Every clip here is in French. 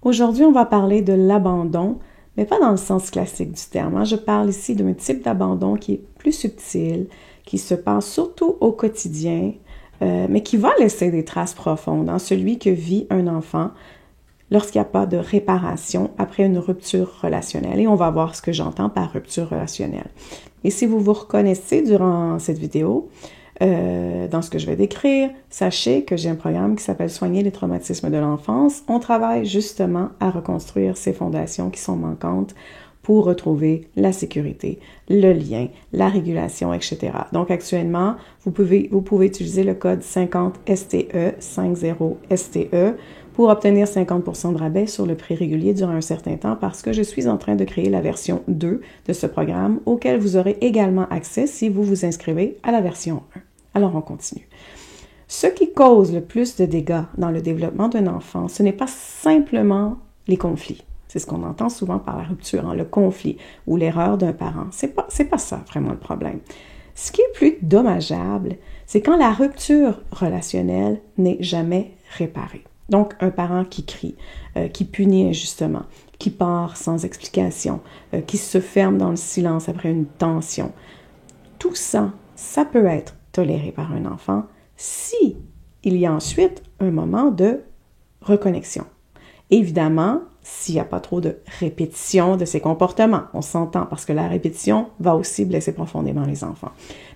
Aujourd'hui, on va parler de l'abandon, mais pas dans le sens classique du terme. Je parle ici d'un type d'abandon qui est plus subtil, qui se passe surtout au quotidien, mais qui va laisser des traces profondes dans celui que vit un enfant lorsqu'il n'y a pas de réparation après une rupture relationnelle. Et on va voir ce que j'entends par rupture relationnelle. Et si vous vous reconnaissez durant cette vidéo, dans ce que je vais décrire, sachez que j'ai un programme qui s'appelle Soigner les traumatismes de l'enfance. On travaille justement à reconstruire ces fondations qui sont manquantes pour retrouver la sécurité, le lien, la régulation, etc. Donc actuellement, vous pouvez utiliser le code 50STE, 50STE, pour obtenir 50% de rabais sur le prix régulier durant un certain temps parce que je suis en train de créer la version 2 de ce programme auquel vous aurez également accès si vous vous inscrivez à la version 1. Alors, on continue. Ce qui cause le plus de dégâts dans le développement d'un enfant, ce n'est pas simplement les conflits. C'est ce qu'on entend souvent par la rupture, le conflit ou l'erreur d'un parent. C'est pas ça vraiment le problème. Ce qui est plus dommageable, c'est quand la rupture relationnelle n'est jamais réparée. Donc, un parent qui crie, qui punit injustement, qui part sans explication, qui se ferme dans le silence après une tension. Tout ça, ça peut être toléré par un enfant si il y a ensuite un moment de reconnexion. Évidemment, s'il n'y a pas trop de répétition de ces comportements, on s'entend parce que la répétition va aussi blesser profondément les enfants.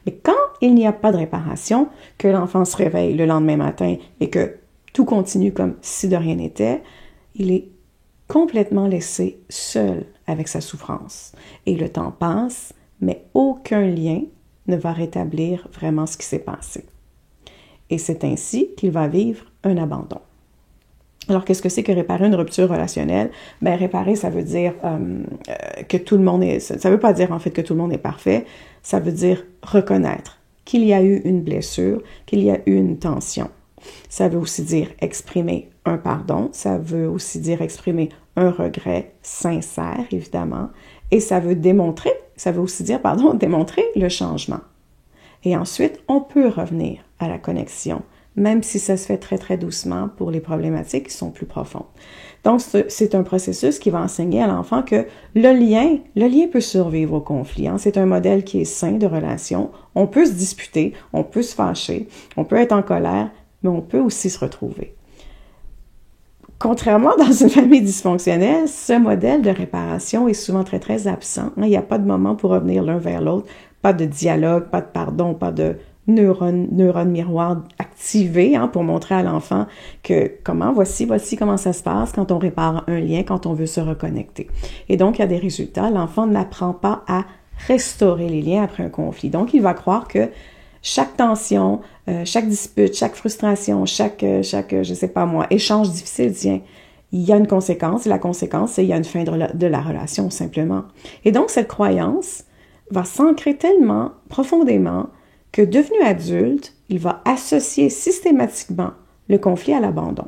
Mais quand il n'y a pas de réparation, que l'enfant se réveille le lendemain matin et que tout continue comme si de rien n'était, il est complètement laissé seul avec sa souffrance. Et le temps passe, mais aucun lien ne va rétablir vraiment ce qui s'est passé. Et c'est ainsi qu'il va vivre un abandon. Alors, qu'est-ce que c'est que réparer une rupture relationnelle? Bien, réparer, ça veut dire que tout le monde est... Ça veut pas dire, en fait, que tout le monde est parfait. Ça veut dire reconnaître qu'il y a eu une blessure, qu'il y a eu une tension. Ça veut aussi dire exprimer un pardon. Ça veut aussi dire exprimer un regret sincère, évidemment. Et ça veut aussi dire, démontrer le changement. Et ensuite, on peut revenir à la connexion, même si ça se fait très, très doucement pour les problématiques qui sont plus profondes. Donc, c'est un processus qui va enseigner à l'enfant que le lien peut survivre au conflit. C'est un modèle qui est sain de relation. On peut se disputer, on peut se fâcher, on peut être en colère, mais on peut aussi se retrouver. Contrairement dans une famille dysfonctionnelle, ce modèle de réparation est souvent très, très absent. Il n'y a pas de moment pour revenir l'un vers l'autre, pas de dialogue, pas de pardon, pas de neurones miroirs activés pour montrer à l'enfant que voici comment ça se passe quand on répare un lien, quand on veut se reconnecter. Et donc, il y a des résultats. L'enfant n'apprend pas à restaurer les liens après un conflit. Donc, il va croire que chaque tension, chaque dispute, chaque frustration, chaque échange difficile, il y a une conséquence, et la conséquence, c'est qu'il y a une fin de la relation, simplement. Et donc, cette croyance va s'ancrer tellement profondément que, devenu adulte, il va associer systématiquement le conflit à l'abandon.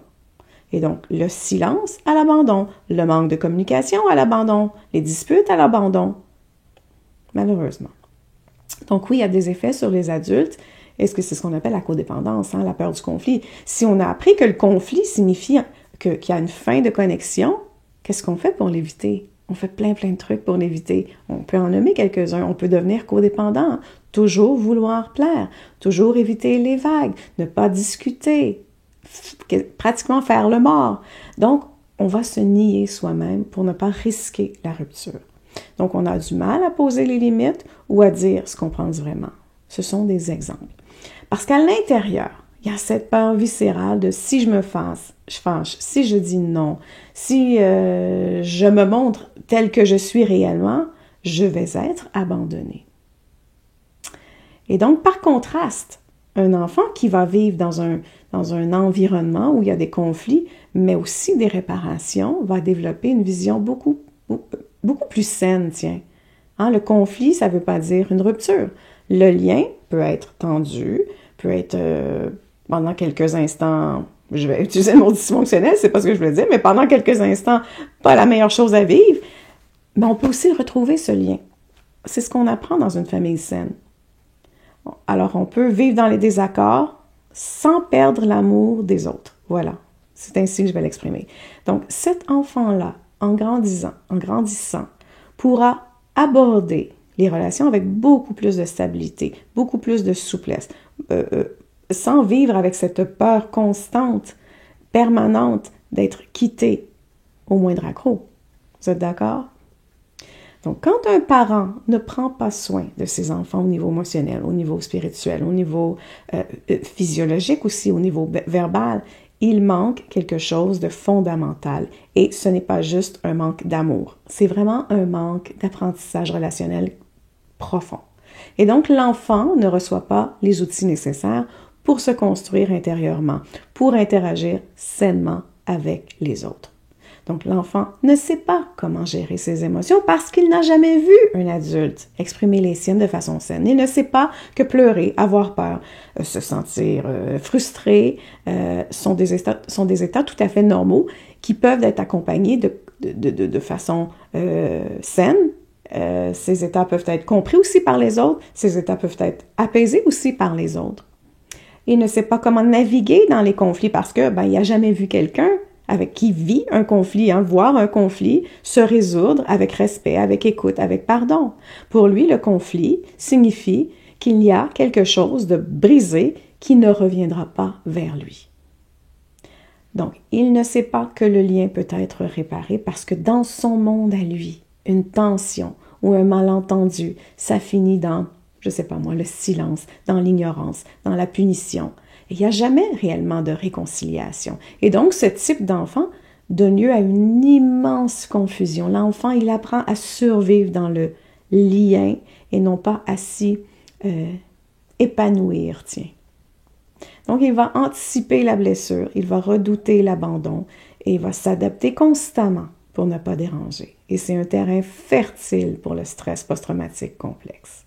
Et donc, le silence à l'abandon, le manque de communication à l'abandon, les disputes à l'abandon, malheureusement. Donc oui, il y a des effets sur les adultes. Est-ce que c'est ce qu'on appelle la codépendance, la peur du conflit? Si on a appris que le conflit signifie qu'il y a une fin de connexion, qu'est-ce qu'on fait pour l'éviter? On fait plein de trucs pour l'éviter. On peut en nommer quelques-uns. On peut devenir codépendant, toujours vouloir plaire, toujours éviter les vagues, ne pas discuter, pratiquement faire le mort. Donc, on va se nier soi-même pour ne pas risquer la rupture. Donc, on a du mal à poser les limites ou à dire ce qu'on pense vraiment. Ce sont des exemples. Parce qu'à l'intérieur, il y a cette peur viscérale de si je me fâche, si je dis non, si je me montre tel que je suis réellement, je vais être abandonnée. Et donc, par contraste, un enfant qui va vivre dans un environnement où il y a des conflits, mais aussi des réparations, va développer une vision beaucoup plus saine, le conflit, ça ne veut pas dire une rupture. Le lien peut être tendu, peut être pendant quelques instants, je vais utiliser le mot dysfonctionnel, c'est pas ce que je voulais dire, mais pendant quelques instants, pas la meilleure chose à vivre, mais on peut aussi retrouver ce lien. C'est ce qu'on apprend dans une famille saine. Alors, on peut vivre dans les désaccords sans perdre l'amour des autres. Voilà. C'est ainsi que je vais l'exprimer. Donc, cet enfant-là, en grandissant, pourra aborder les relations avec beaucoup plus de stabilité, beaucoup plus de souplesse, sans vivre avec cette peur constante, permanente d'être quitté au moindre accroc. Vous êtes d'accord? Donc, quand un parent ne prend pas soin de ses enfants au niveau émotionnel, au niveau spirituel, au niveau physiologique aussi, au niveau verbal, il manque quelque chose de fondamental. Et ce n'est pas juste un manque d'amour, c'est vraiment un manque d'apprentissage relationnel profond. Et donc, l'enfant ne reçoit pas les outils nécessaires pour se construire intérieurement, pour interagir sainement avec les autres. Donc, l'enfant ne sait pas comment gérer ses émotions parce qu'il n'a jamais vu un adulte exprimer les siennes de façon saine. Il ne sait pas que pleurer, avoir peur, se sentir frustré sont des états tout à fait normaux qui peuvent être accompagnés de façon saine. Ces états peuvent être compris aussi par les autres. Ces états peuvent être apaisés aussi par les autres. Il ne sait pas comment naviguer dans les conflits parce que il n'a jamais vu quelqu'un avec qui vit un conflit, voir un conflit se résoudre avec respect, avec écoute, avec pardon. Pour lui, le conflit signifie qu'il y a quelque chose de brisé qui ne reviendra pas vers lui. Donc, il ne sait pas que le lien peut être réparé parce que dans son monde à lui, une tension ou un malentendu, ça finit dans, je sais pas moi, le silence, dans l'ignorance, dans la punition. Il n'y a jamais réellement de réconciliation. Et donc, ce type d'enfant donne lieu à une immense confusion. L'enfant, il apprend à survivre dans le lien et non pas à s'y épanouir, tiens. Donc, il va anticiper la blessure, il va redouter l'abandon et il va s'adapter constamment pour ne pas déranger. Et c'est un terrain fertile pour le stress post-traumatique complexe.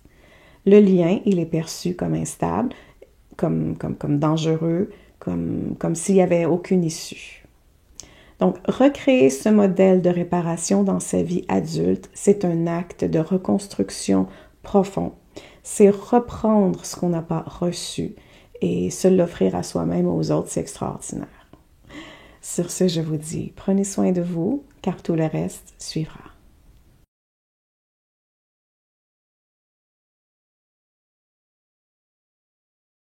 Le lien, il est perçu comme instable, comme dangereux, comme s'il n'y avait aucune issue. Donc, recréer ce modèle de réparation dans sa vie adulte, c'est un acte de reconstruction profond. C'est reprendre ce qu'on n'a pas reçu et se l'offrir à soi-même et aux autres, c'est extraordinaire. Sur ce, je vous dis, prenez soin de vous, car tout le reste suivra.